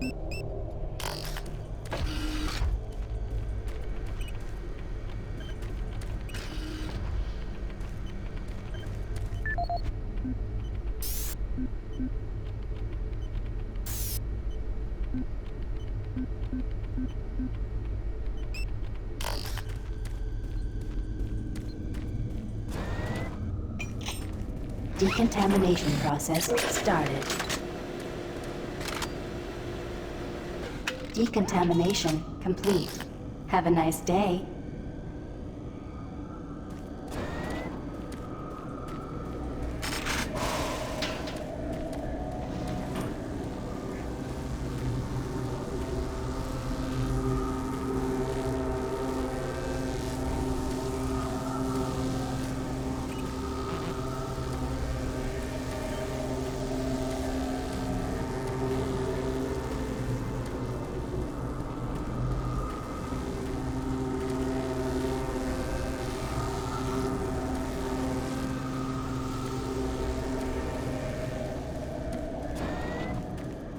Decontamination process started. Decontamination complete. Have a nice day.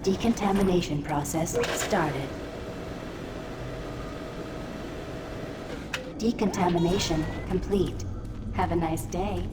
Decontamination process started. Decontamination complete. Have a nice day.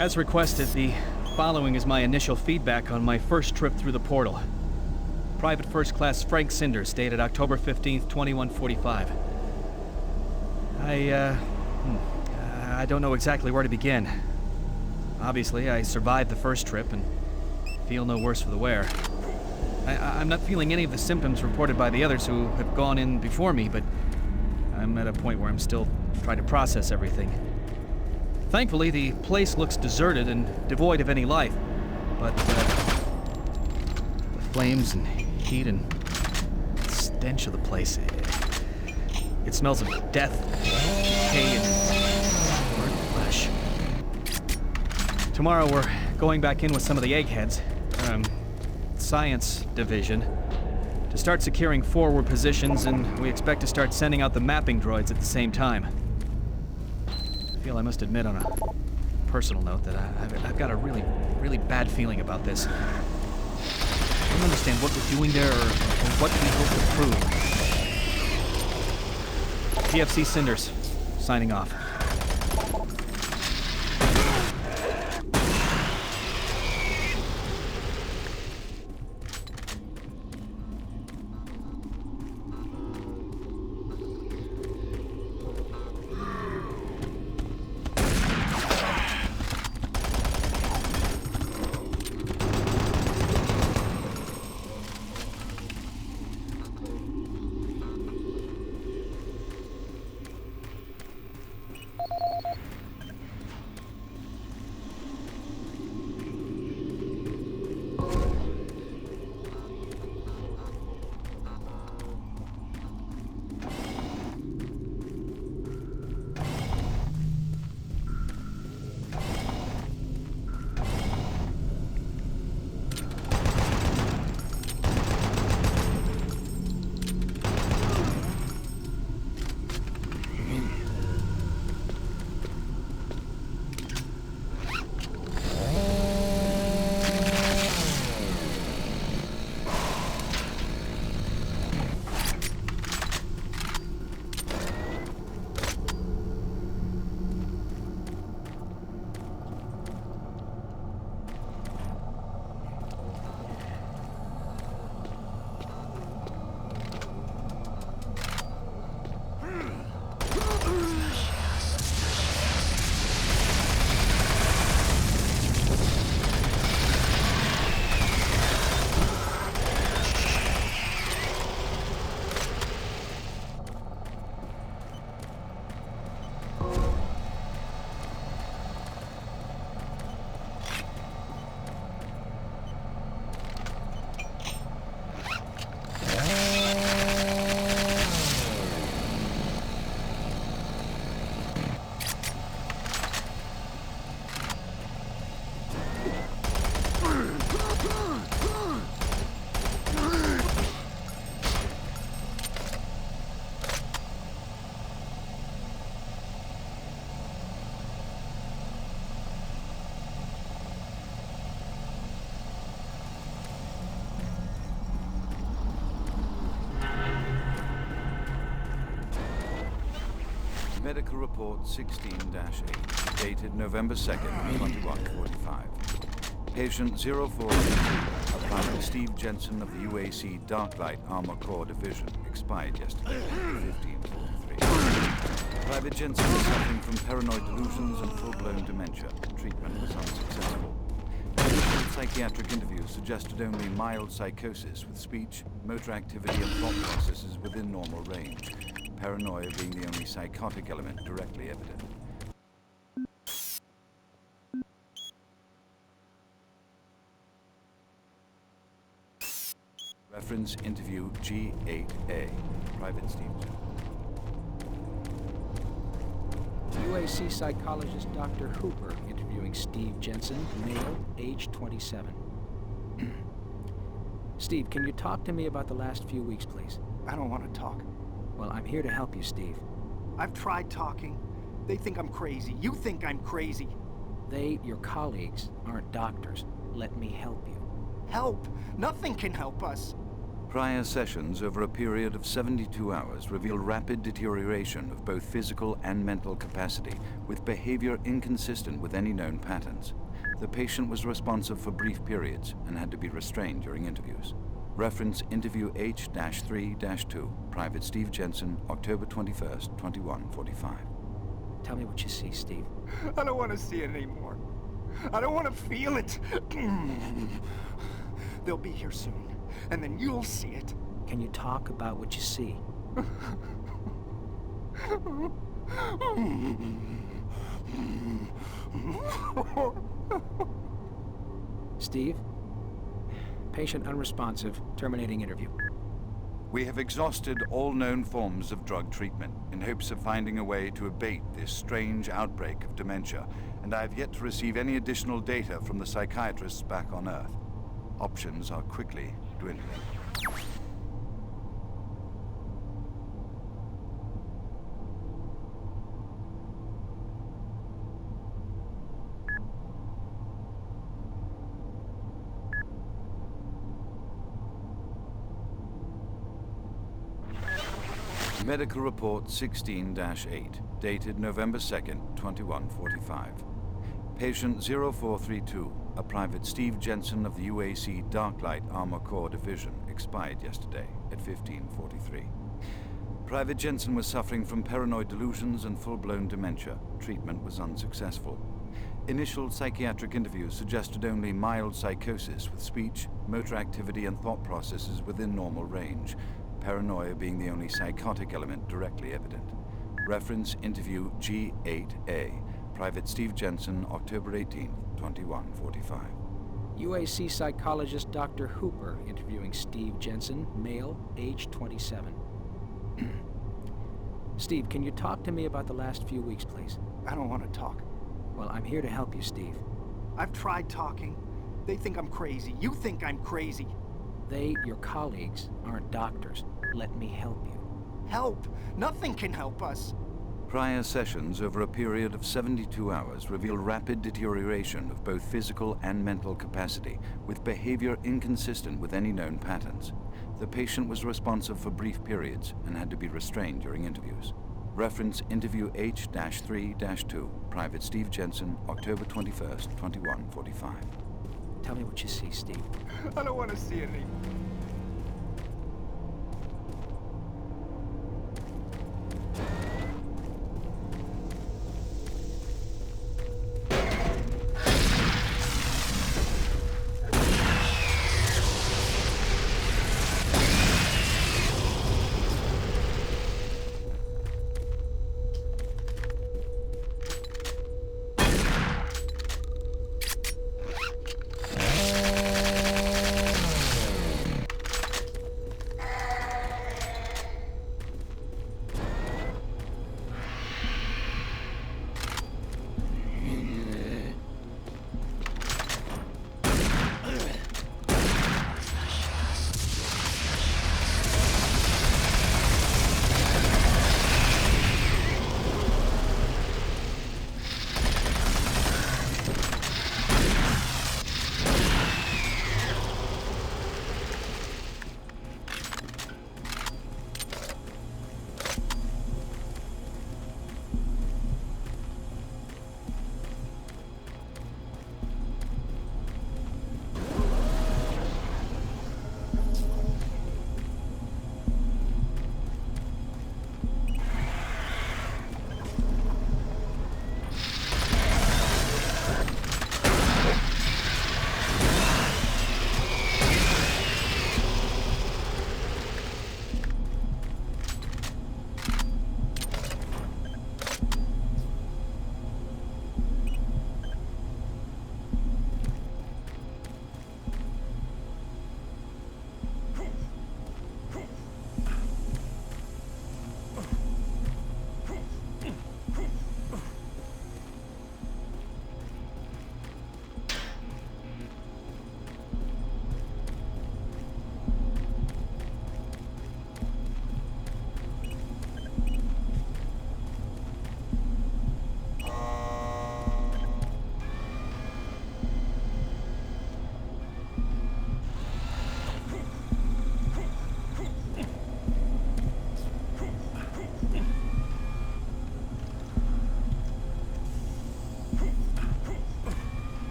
As requested, the following is my initial feedback on my first trip through the portal. Private First Class Frank Cinders, dated October 15th, 2145. I don't know exactly where to begin. Obviously, I survived the first trip and feel no worse for the wear. I'm not feeling any of the symptoms reported by the others who have gone in before me, but I'm at a point where I'm still trying to process everything. Thankfully, the place looks deserted and devoid of any life, but Flames and heat and the stench of the place. It smells of death, decay, and burnt flesh. Tomorrow we're going back in with some of the eggheads, science division, to start securing forward positions, and we expect to start sending out the mapping droids at the same time. I feel I must admit on a personal note that I've got a really bad feeling about this. I don't understand what we're doing there or what we hope to prove. PFC Cinders, signing off. Medical report 16-8, dated November 2nd, 2145. Patient 042, a Private Steve Jensen of the UAC Darklight Armor Corps Division, expired yesterday, 1543. Private Jensen is suffering from paranoid delusions and full-blown dementia. Treatment was unsuccessful. Initial psychiatric interviews suggested only mild psychosis with speech, motor activity, and thought processes within normal range. Paranoia being the only psychotic element directly evident. Reference interview G8A, Private Steve Jensen. UAC psychologist Dr. Hooper interviewing Steve Jensen, male, age 27. Steve, can you talk to me about the last few weeks, please? I don't want to talk. Well, I'm here to help you, Steve. I've tried talking. They think I'm crazy. You think I'm crazy. They, your colleagues, aren't doctors. Let me help you. Help! Nothing can help us. Prior sessions over a period of 72 hours reveal rapid deterioration of both physical and mental capacity, with behavior inconsistent with any known patterns. The patient was responsive for brief periods and had to be restrained during interviews. Reference interview H-3-2, Private Steve Jensen, October 21st, 2145. Tell me what you see, Steve. I don't want to see it anymore. I don't want to feel it. They'll be here soon, and then you'll see it. Can you talk about what you see? Steve? Patient unresponsive. Terminating interview. We have exhausted all known forms of drug treatment in hopes of finding a way to abate this strange outbreak of dementia, and I have yet to receive any additional data from the psychiatrists back on Earth. Options are quickly dwindling. Medical Report 16-8, dated November 2nd, 2145. Patient 0432, a Private Steve Jensen of the UAC Darklight Armor Corps Division, expired yesterday at 15:43. Private Jensen was suffering from paranoid delusions and full-blown dementia. Treatment was unsuccessful. Initial psychiatric interviews suggested only mild psychosis with speech, motor activity, and thought processes within normal range. Paranoia being the only psychotic element directly evident. Reference interview G8A. Private Steve Jensen, October 18th, 2145. UAC psychologist Dr. Hooper interviewing Steve Jensen, male, age 27. Steve, can you talk to me about the last few weeks, please? I don't want to talk. Well, I'm here to help you, Steve. I've tried talking. They think I'm crazy. You think I'm crazy. They, your colleagues, aren't doctors. Let me help you. Help! Nothing can help us. Prior sessions over a period of 72 hours reveal rapid deterioration of both physical and mental capacity, with behavior inconsistent with any known patterns. The patient was responsive for brief periods and had to be restrained during interviews. Reference interview H-3-2, Private Steve Jensen, October 21st, 2145. Tell me what you see, Steve. I don't want to see it anymore.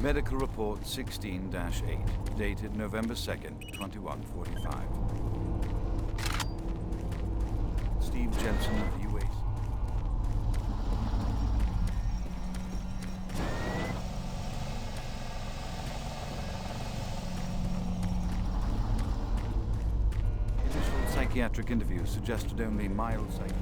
Medical Report 16-8, dated November 2nd, 2145. Steve Jensen of the UAC. Initial psychiatric interviews suggested only mild psychosis.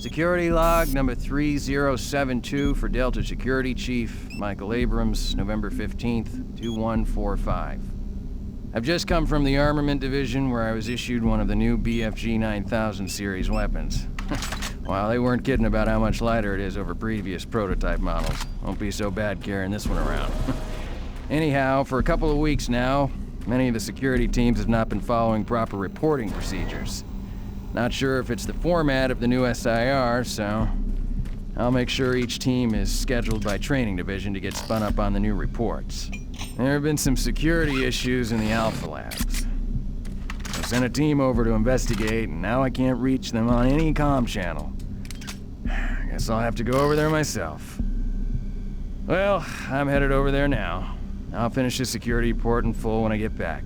Security log number 3072 for Delta Security Chief Michael Abrams, November 15th, 2145. I've just come from the Armament Division where I was issued one of the new BFG 9000 series weapons. Wow, they weren't kidding about how much lighter it is over previous prototype models. Won't be so bad carrying this one around. Anyhow, for a couple of weeks now, many of the security teams have not been following proper reporting procedures. Not sure if it's the format of the new SIR, so I'll make sure each team is scheduled by Training Division to get spun up on the new reports. There have been some security issues in the Alpha Labs. I sent a team over to investigate, and now I can't reach them on any comm channel. I guess I'll have to go over there myself. Well, I'm headed over there now. I'll finish the security report in full when I get back.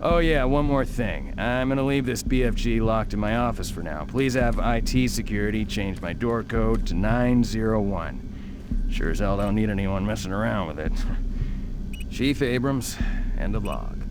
Oh yeah, one more thing. I'm gonna leave this BFG locked in my office for now. Please have IT security change my door code to 901. Sure as hell don't need anyone messing around with it. Chief Abrams, end of log.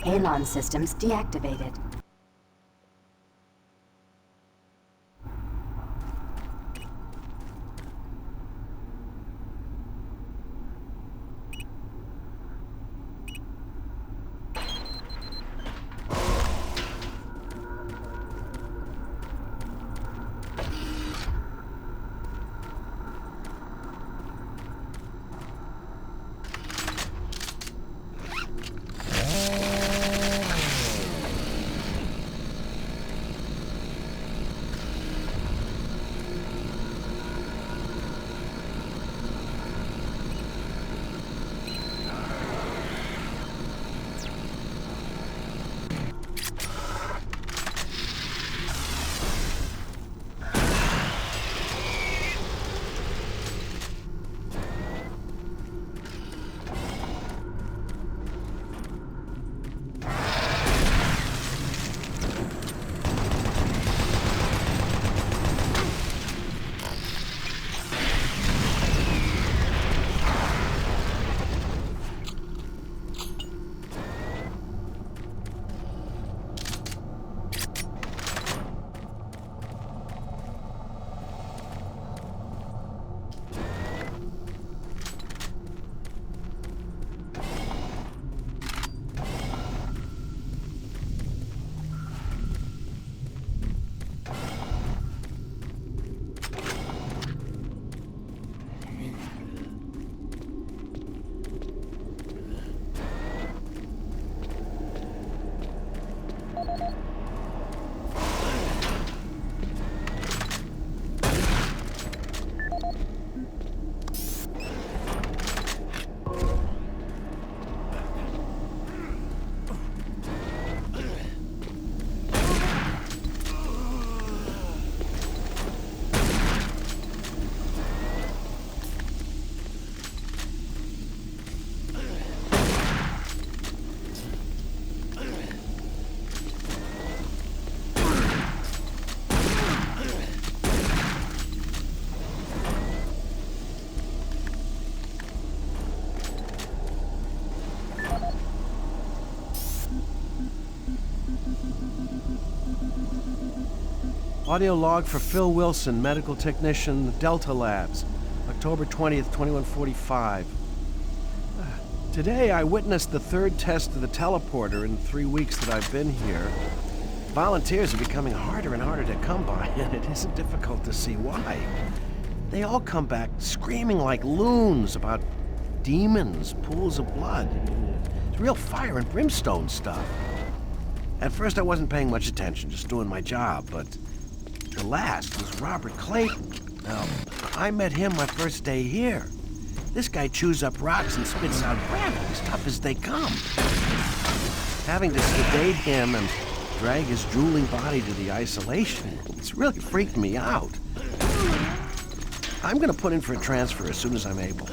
Halon systems deactivated. Audio log for Phil Wilson, medical technician, Delta Labs, October 20th, 2145. Today I witnessed the third test of the teleporter in 3 weeks that I've been here. Volunteers are becoming harder and harder to come by, and it isn't difficult to see why. They all come back screaming like loons about demons, pools of blood. It's real fire and brimstone stuff. At first I wasn't paying much attention, just doing my job, but the last was Robert Clayton. Now, I met him my first day here. This guy chews up rocks and spits out granite as tough as they come. Having to sedate him and drag his drooling body to the isolation, it's really freaked me out. I'm gonna put in for a transfer as soon as I'm able.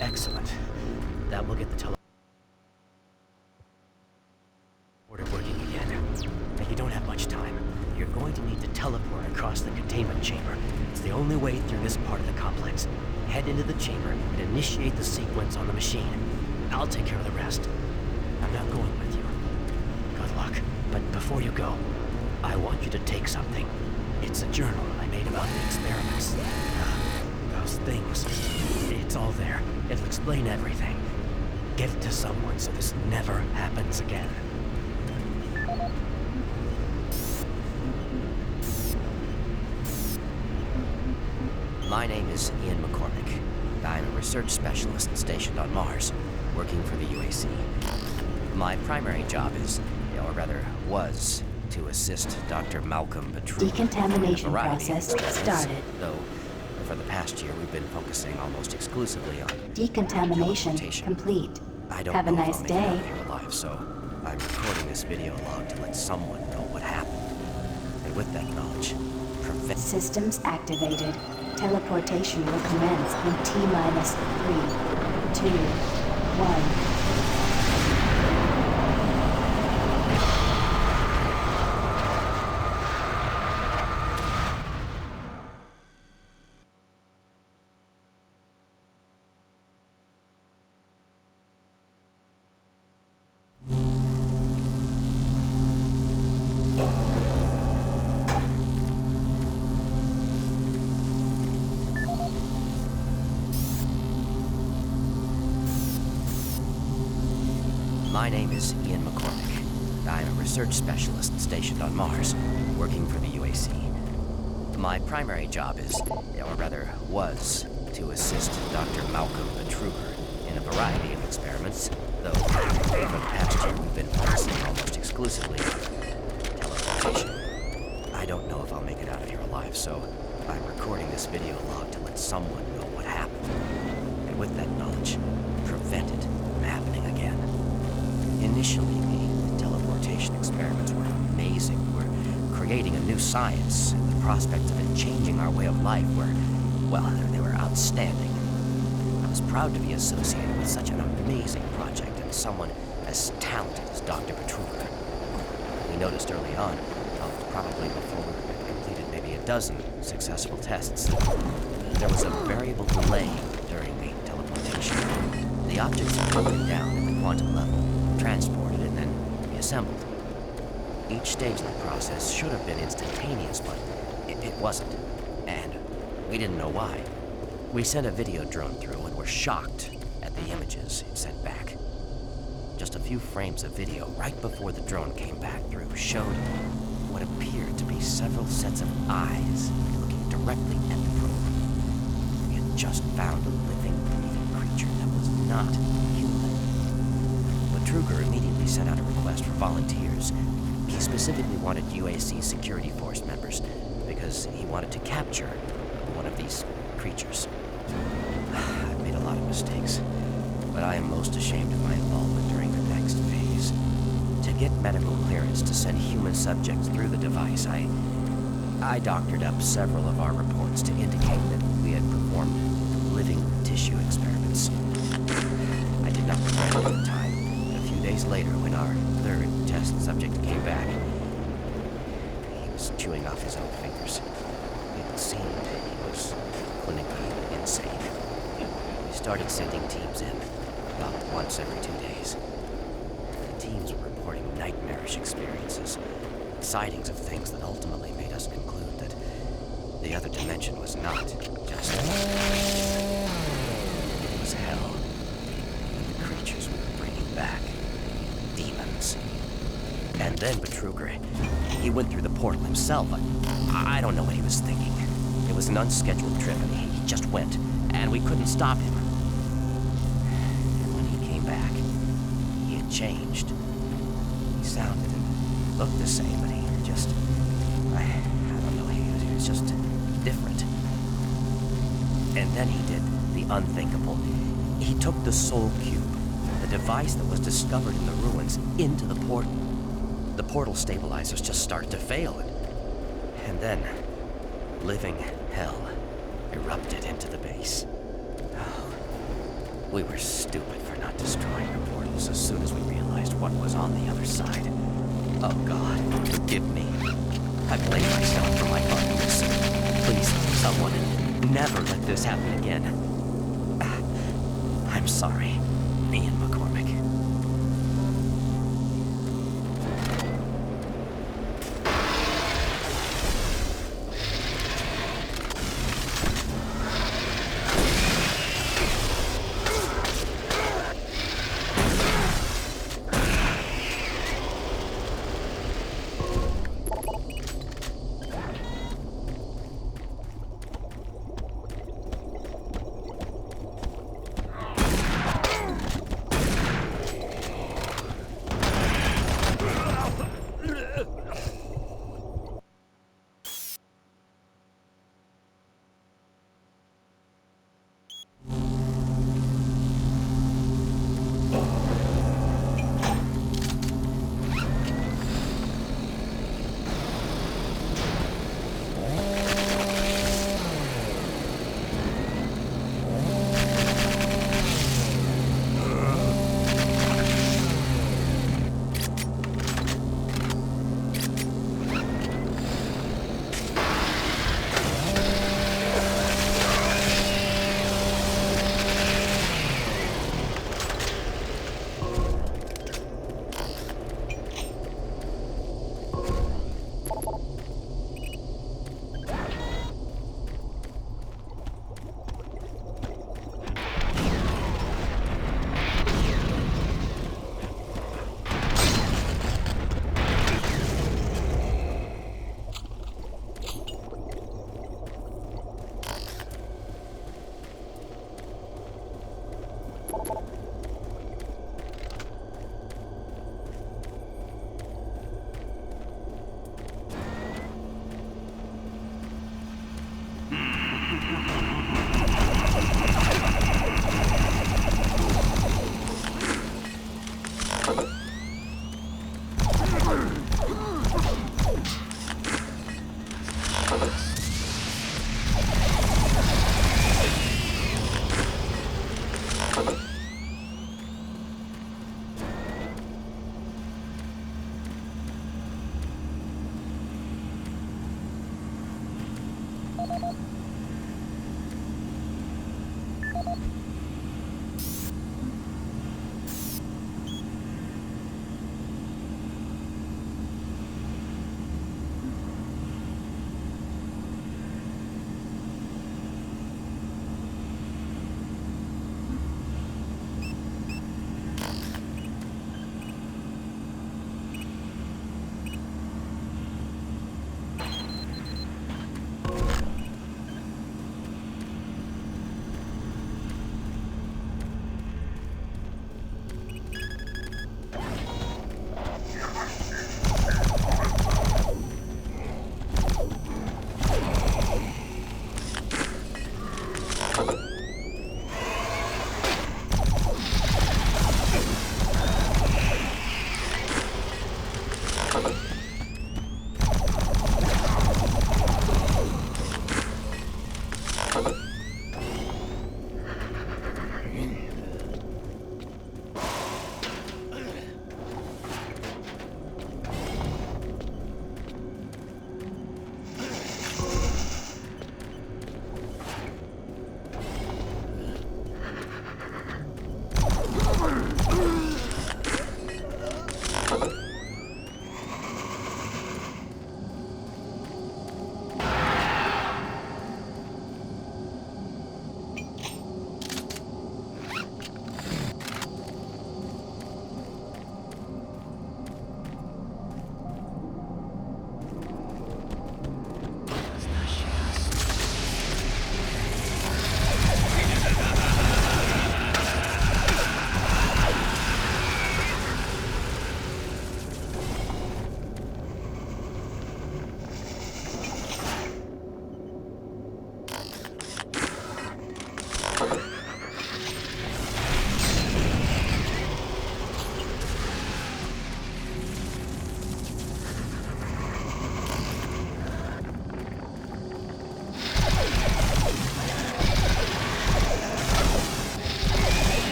Excellent. That will get the teleporter working again. But you don't have much time. You're going to need to teleport across the containment chamber. It's the only way through this part of the complex. Head into the chamber and initiate the sequence on the machine. I'll take care of the rest. I'm not going with you. Good luck. But before you go, I want you to take something. It's a journal I made about the experiments. Those things. It's all there. It'll explain everything. Get it to someone so this never happens again. My name is Ian McCormick. I'm a research specialist stationed on Mars, working for the UAC. My primary job is, or rather was, to assist Dr. Malcolm Petrucci. Decontamination in a variety of process experiments, started. Though, for the past year, we've been focusing almost exclusively on Decontamination teleportation. complete. I don't Have a know if nice I'll make it out day. of here alive, so I'm recording this video log to let someone know what happened. And with that knowledge, prevent... Systems activated. Teleportation will commence in T-minus 3, 2, 1. My name is Ian McCormick. I'm a research specialist stationed on Mars, working for the UAC. My primary job is, or rather was, to assist Dr. Malcolm Petrucci in a variety of experiments, though for the past year we've been focusing almost exclusively on teleportation. I don't know if I'll make it out of here alive, so I'm recording this video log to let someone know what happened. And with that knowledge, prevent it from happening again. Initially, the teleportation experiments were amazing. We're creating a new science, and the prospects of it changing our way of life were, well, they were outstanding. I was proud to be associated with such an amazing project and someone as talented as Dr. Petruga. We noticed early on, probably before we had completed maybe a dozen successful tests, there was a variable delay during the teleportation. The objects are broken down at the quantum level, transported, and then reassembled. Each stage of the process should have been instantaneous, but it wasn't. And we didn't know why. We sent a video drone through and were shocked at the images it sent back. Just a few frames of video right before the drone came back through showed what appeared to be several sets of eyes looking directly at the probe. We had just found a living, breathing creature that was not human. Petruga immediately sent out a request for volunteers. He specifically wanted UAC security force members because he wanted to capture one of these creatures. I've made a lot of mistakes, but I am most ashamed of my involvement during the next phase. To get medical clearance to send human subjects through the device, I doctored up several of our reports to indicate that we had performed living tissue experiments. I did not regret it at the time, but a few days later, when our third test subject came back, he was chewing off his own fingers. It seemed he was clinically insane. We started sending teams in, about once every 2 days. The teams were reporting nightmarish experiences, sightings of things that ultimately made us conclude that the other dimension was not just it was hell. And the creatures we were bringing back, demons. And then Petruga, he went through the portal himself. I don't know what he was thinking. It was an unscheduled trip, and he just went, and we couldn't stop him. And when he came back, he had changed. He sounded and looked the same, but he just... I don't know, he was just different. And then he did the unthinkable. He took the Soul Cube, the device that was discovered in the ruins, into the portal. The portal stabilizers just started to fail, and then living hell erupted into the base. Oh, we were stupid for not destroying the portals as soon as we realized what was on the other side. Oh God, forgive me. I blame myself for my ugliness. Please, someone, never let this happen again. I'm sorry, Ian McCormick.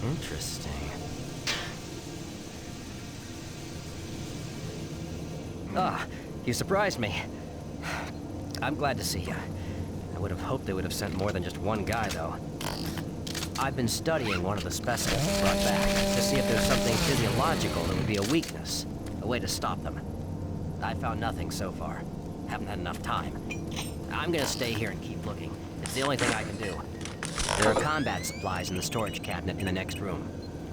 Interesting. Ah, you surprised me. I'm glad to see you. I would have hoped they would have sent more than just one guy, though. I've been studying one of the specimens they brought back to see if there's something physiological that would be a weakness, a way to stop them. I found nothing so far. Haven't had enough time. I'm gonna stay here and keep looking. It's the only thing I can do. There are combat supplies in the storage cabinet in the next room.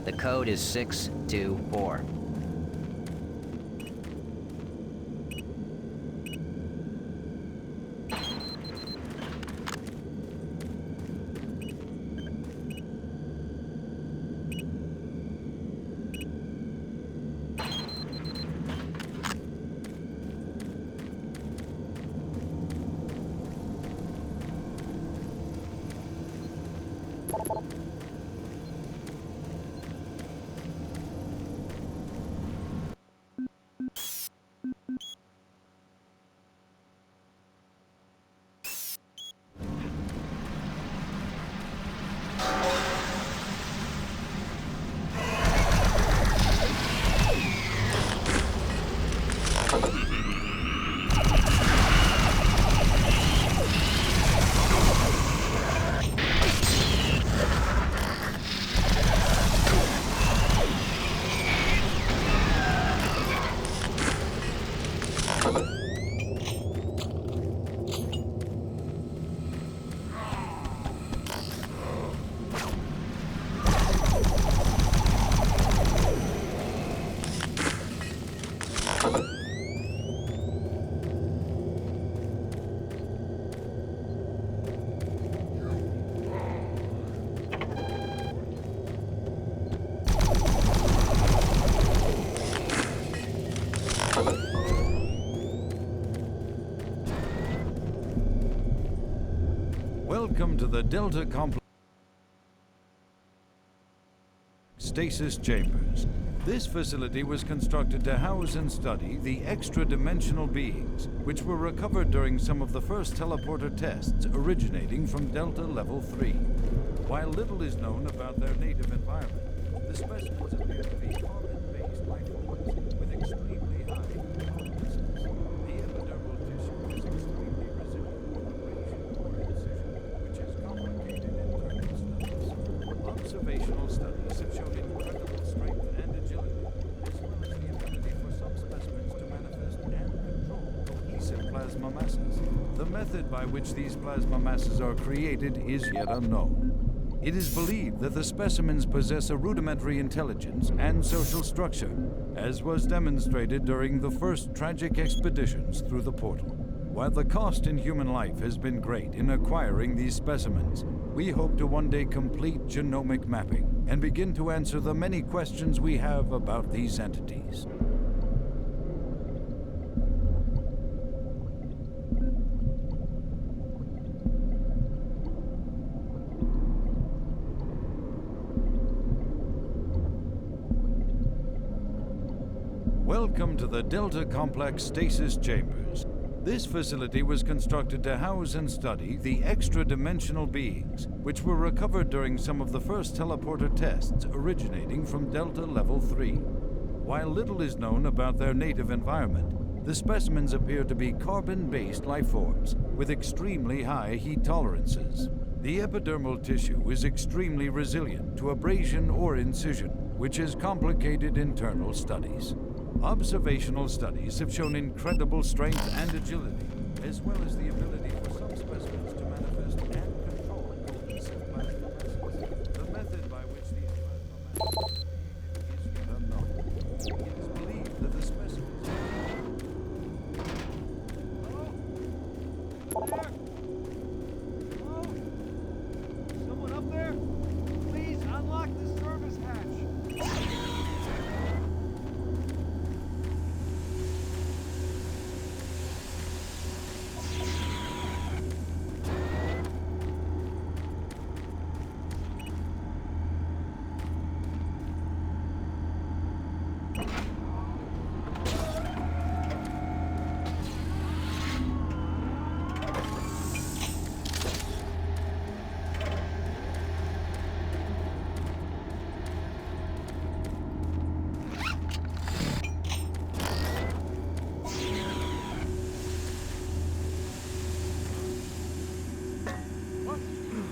The code is 624. Welcome to the Delta Complex Stasis Chambers. This facility was constructed to house and study the extra-dimensional beings, which were recovered during some of the first teleporter tests originating from Delta Level 3. While little is known about their native environment, the specimens appear to be carbon-based life forms with extremely high tolerances. The epidermal tissue is extremely resilient to abrasion or incision, which is complicated in thermal studies. Observational studies have shown incredible strength and agility, as well as the ability for some specimens to manifest and control cohesive plasma masses. The method by which these plasma masses are created is yet unknown. It is believed that the specimens possess a rudimentary intelligence and social structure, as was demonstrated during the first tragic expeditions through the portal. While the cost in human life has been great in acquiring these specimens, we hope to one day complete genomic mapping and begin to answer the many questions we have about these entities. Welcome to the Delta Complex Stasis Chambers. This facility was constructed to house and study the extra-dimensional beings, which were recovered during some of the first teleporter tests originating from Delta Level 3. While little is known about their native environment, the specimens appear to be carbon-based life forms with extremely high heat tolerances. The epidermal tissue is extremely resilient to abrasion or incision, which has complicated internal studies. Observational studies have shown incredible strength and agility, as well as the ability for some specimens to manifest and control cohesive bioluminescence. The method by which these bioluminescence is yet unknown. It is believed that the specimens... Someone up there? Please unlock the service hatch.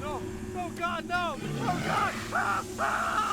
No! No, God, no! Oh, God! Ah! Ah!